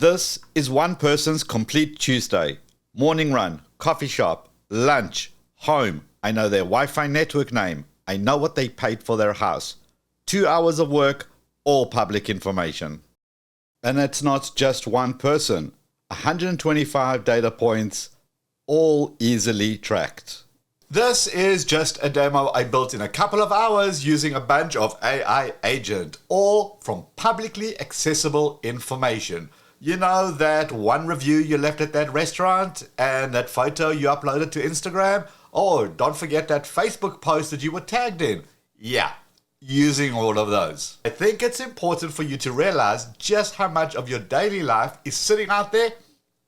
This is one person's complete Tuesday. Morning run, coffee shop, lunch, home. I know their Wi-Fi network name. I know what they paid for their house. 2 hours of work, all public information. And it's not just one person. 125 data points, all easily tracked. This is just a demo I built in a couple of hours using a bunch of AI agent, all from publicly accessible information. You know that one review you left at that restaurant and that photo you uploaded to Instagram? Oh, don't forget that Facebook post that you were tagged in. Yeah, using all of those. I think it's important for you to realize just how much of your daily life is sitting out there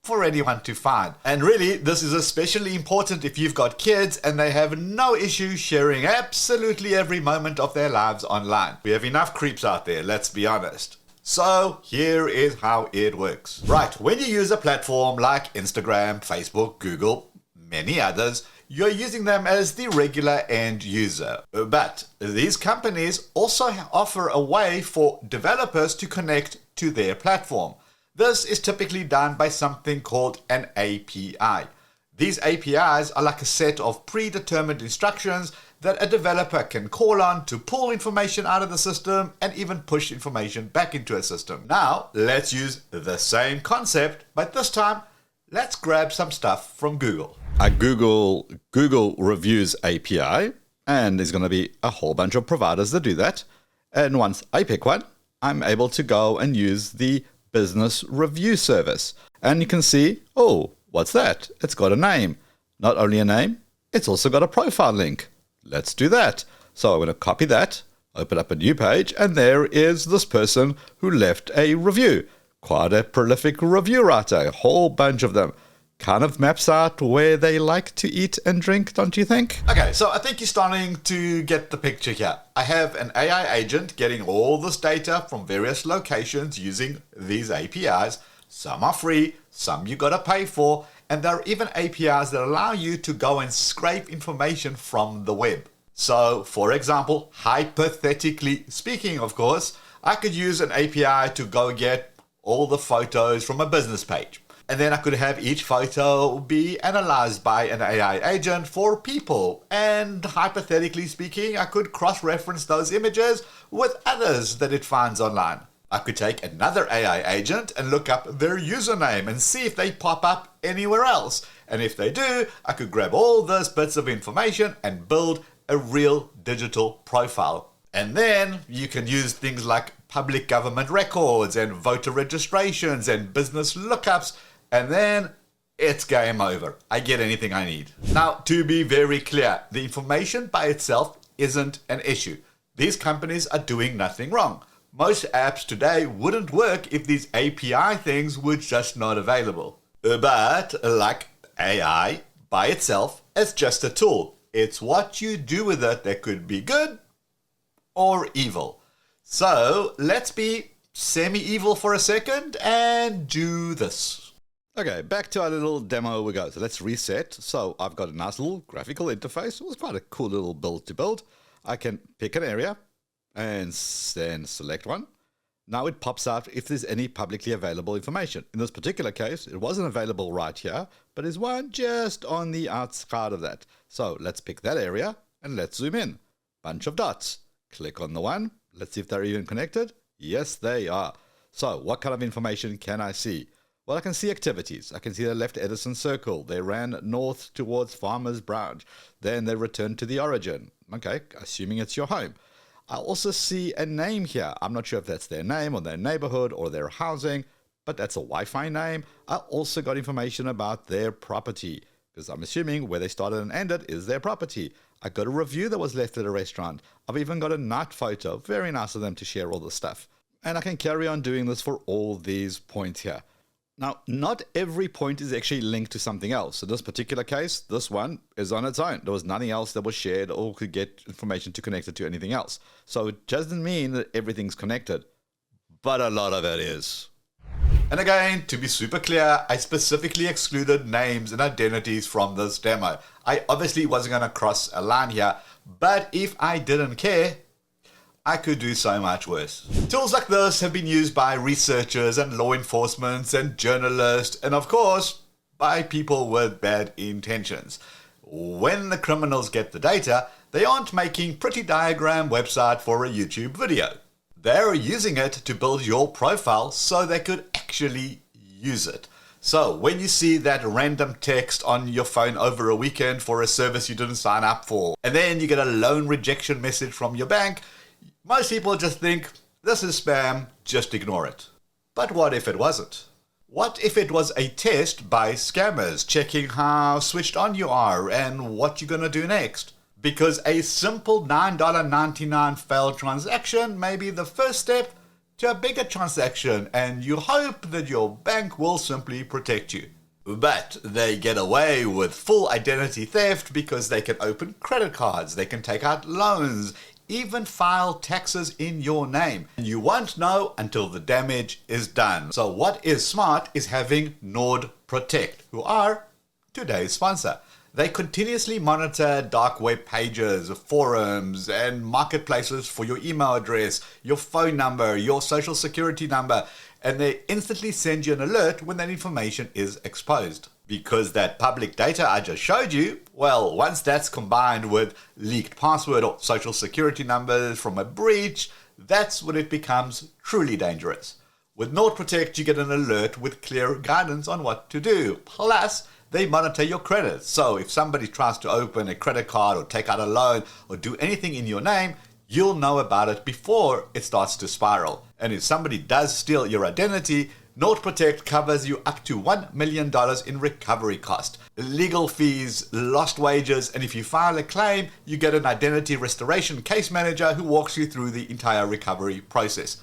for anyone to find. And really, this is especially important if you've got kids and they have no issue sharing absolutely every moment of their lives online. We have enough creeps out there, let's be honest. So here is how it works. Right, when you use a platform like Instagram, Facebook, Google, many others, you're using them as the regular end user. But these companies also offer a way for developers to connect to their platform. This is typically done by something called an API. These APIs are like a set of predetermined instructions that a developer can call on to pull information out of the system and even push information back into a system. Now, let's use the same concept, but this time, let's grab some stuff from Google. A Google Reviews API, and there's going to be a whole bunch of providers that do that. And once I pick one, I'm able to go and use the business review service. And you can see, oh, what's that? It's got a name. Not only a name, it's also got a profile link. Let's do that. So I'm going to copy that, open up a new page, and there is this person who left a review. Quite a prolific review writer, a whole bunch of them. Kind of maps out where they like to eat and drink, don't you think? Okay, so I think you're starting to get the picture here. I have an AI agent getting all this data from various locations using these APIs. Some are free, some you gotta pay for, and there are even APIs that allow you to go and scrape information from the web. So, for example, hypothetically speaking, of course, I could use an API to go get all the photos from a business page. And then I could have each photo be analyzed by an AI agent for people. And hypothetically speaking, I could cross-reference those images with others that it finds online. I could take another AI agent and look up their username and see if they pop up anywhere else. And if they do, I could grab all those bits of information and build a real digital profile. And then you can use things like public government records and voter registrations and business lookups. And then it's game over. I get anything I need. Now, to be very clear, the information by itself isn't an issue. These companies are doing nothing wrong. Most apps today wouldn't work if these API things were just not available. But like AI by itself, it's just a tool. It's what you do with it that could be good or evil. So let's be semi-evil for a second and do this. Okay, back to our little demo we go. So let's reset. So I've got a nice little graphical interface. It was quite a cool little build to build. I can pick an area and then select one. Now it pops out if there's any publicly available information. In this particular case, it wasn't available right here, but there's one just on the outside of that. So let's pick that area and let's zoom in. Bunch of dots. Click on the one. Let's see if they're even connected. Yes, they are. So what kind of information can I see? Well, I can see activities. I can see they left Edison Circle. They ran north towards Farmers Branch. Then they returned to the origin. Okay, assuming it's your home. I also see a name here. I'm not sure if that's their name or their neighborhood or their housing, but that's a Wi-Fi name. I also got information about their property, because I'm assuming where they started and ended is their property. I got a review that was left at a restaurant. I've even got a night photo. Very nice of them to share all this stuff. And I can carry on doing this for all these points here. Now, not every point is actually linked to something else. In this particular case, this one is on its own. There was nothing else that was shared or could get information to connect it to anything else. So it doesn't mean that everything's connected, but a lot of it is. And again, to be super clear, I specifically excluded names and identities from this demo. I obviously wasn't going to cross a line here, but if I didn't care, I could do so much worse. Tools like this have been used by researchers and law enforcement and journalists, and of course, by people with bad intentions. When the criminals get the data, they aren't making pretty diagram website for a YouTube video. They're using it to build your profile so they could actually use it. So when you see that random text on your phone over a weekend for a service you didn't sign up for, and then you get a loan rejection message from your bank, most people just think, this is spam, just ignore it. But what if it wasn't? What if it was a test by scammers checking how switched on you are and what you're gonna do next? Because a simple $9.99 failed transaction may be the first step to a bigger transaction, and you hope that your bank will simply protect you. But they get away with full identity theft because they can open credit cards, they can take out loans, even file taxes in your name. And you won't know until the damage is done. So what is smart is having Nord Protect, who are today's sponsor. They continuously monitor dark web pages, forums, and marketplaces for your email address, your phone number, your social security number, and they instantly send you an alert when that information is exposed. Because that public data I just showed you, well, once that's combined with leaked password or social security numbers from a breach, that's when it becomes truly dangerous. With Nord Protect, you get an alert with clear guidance on what to do. Plus, they monitor your credit. So if somebody tries to open a credit card or take out a loan or do anything in your name, you'll know about it before it starts to spiral. And if somebody does steal your identity, Nord Protect covers you up to $1 million in recovery cost, legal fees, lost wages, and if you file a claim, you get an identity restoration case manager who walks you through the entire recovery process.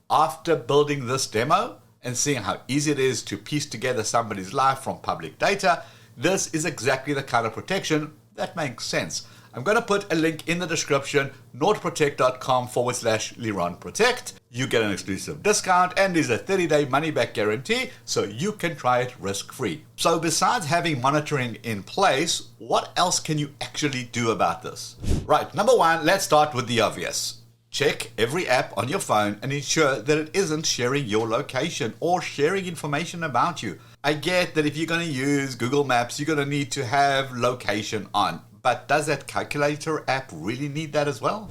After building this demo, and seeing how easy it is to piece together somebody's life from public data, this is exactly the kind of protection that makes sense. I'm going to put a link in the description, nordprotect.com/Liron Protect. You get an exclusive discount and there's a 30-day money-back guarantee, so you can try it risk-free. So besides having monitoring in place, what else can you actually do about this? Right, number one, let's start with the obvious. Check every app on your phone and ensure that it isn't sharing your location or sharing information about you. I get that if you're going to use Google Maps, you're going to need to have location on. But does that calculator app really need that as well?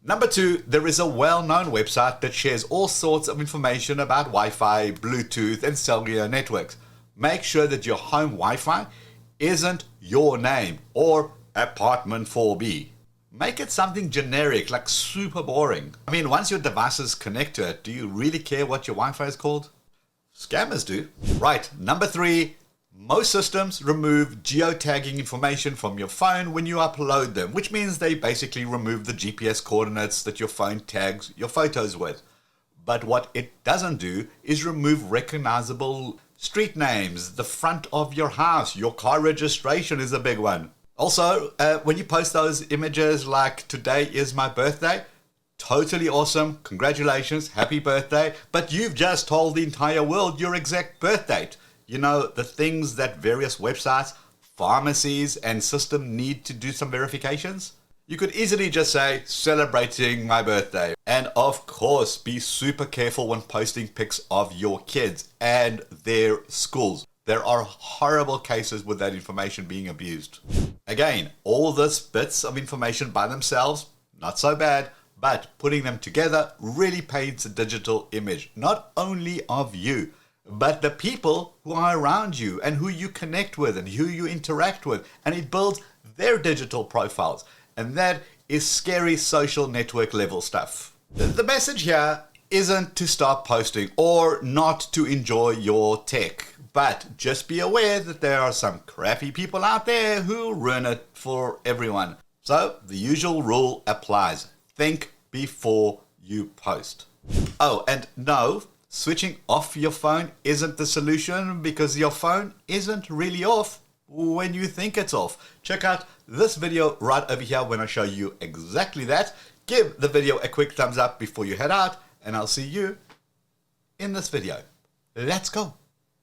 Number two, there is a well-known website that shares all sorts of information about Wi-Fi, Bluetooth, and cellular networks. Make sure that your home Wi-Fi isn't your name or apartment 4B. Make it something generic, like super boring. I mean, once your device is connected, do you really care what your Wi-Fi is called? Scammers do. Right, number three, most systems remove geotagging information from your phone when you upload them, which means they basically remove the GPS coordinates that your phone tags your photos with. But what it doesn't do is remove recognizable street names, the front of your house, your car registration is a big one. Also, when you post those images like today is my birthday, totally awesome, congratulations, happy birthday, but you've just told the entire world your exact birth date. You know, the things that various websites, pharmacies, and systems need to do some verifications? You could easily just say, celebrating my birthday. And of course, be super careful when posting pics of your kids and their schools. There are horrible cases with that information being abused. Again, all these bits of information by themselves, not so bad, but putting them together really paints a digital image, not only of you, but the people who are around you and who you connect with and who you interact with, and it builds their digital profiles. And that is scary social network level stuff. The message here isn't to stop posting or not to enjoy your tech, but just be aware that there are some crappy people out there who ruin it for everyone. So the usual rule applies. Think before you post. Oh, and no, switching off your phone isn't the solution, because your phone isn't really off when you think it's off. Check out this video right over here when I show you exactly that. Give the video a quick thumbs up before you head out, and I'll see you in this video. Let's go.